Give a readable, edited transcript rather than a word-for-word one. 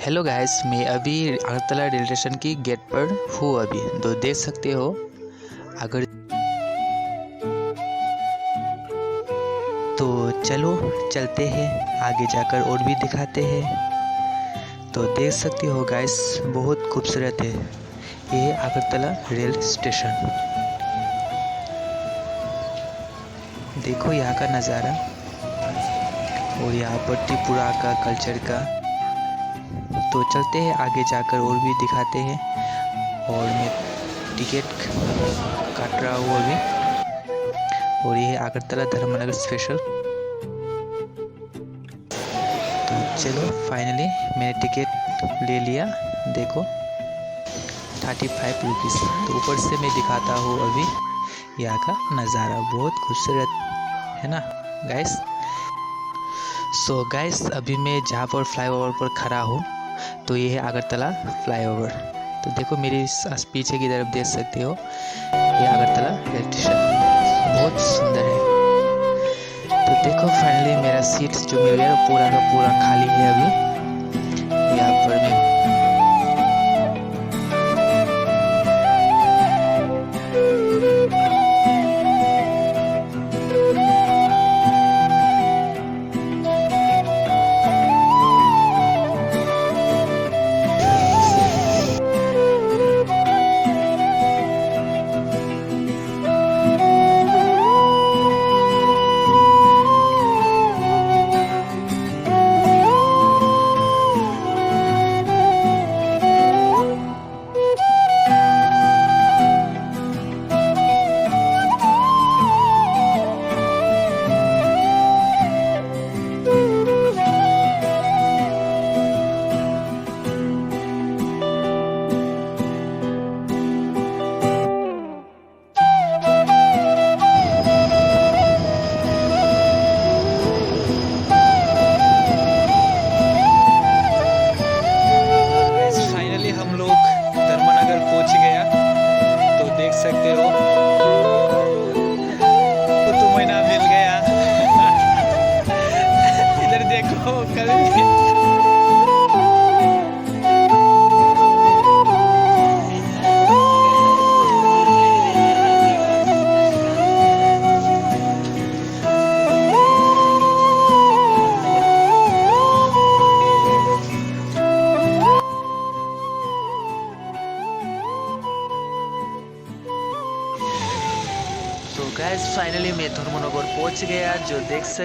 Hello guys, मैं अभी Agartala railway station की गेट पर हूँ। अभी तो देख सकते हो। अगर तो चलो चलते हैं, आगे जाकर और भी दिखाते हैं। तो देख सकते हो गाइस, बहुत खूबसूरत है ये अगरतला रेल स्टेशन। देखो यहाँ का नज़ारा, और यहाँ पर त्रिपुरा का कल्चर का। तो चलते हैं, आगे जाकर और भी दिखाते हैं। और मैं टिकट काट रहा हूँ अभी। और ये है अगरतला धर्मनगर स्पेशल। तो चलो फाइनली मैंने टिकट ले लिया। देखो 35 रुपीज़। तो ऊपर से मैं दिखाता हूँ अभी यहाँ का नज़ारा, बहुत खूबसूरत है ना गाइस। सो गाइस, अभी मैं जहाँ पर फ्लाईओवर पर खड़ा हूँ, तो ये है अगरतला फ्लाईओवर। तो देखो मेरे पीछे की तरफ देख सकते हो, ये अगरतला रेल स्टेशन बहुत सुंदर है। तो देखो फाइनली मेरा सीट जो मिल गया पूरा का पूरा खाली है अभी। यहाँ पर मैं हम लोग धर्मनगर पहुंच गया। तो देख सकते हो तो महीना मिल गया। इधर देखो कभी तो गैस फाइनली मैं धर्मनगर पहुंच गया। जो देख सकते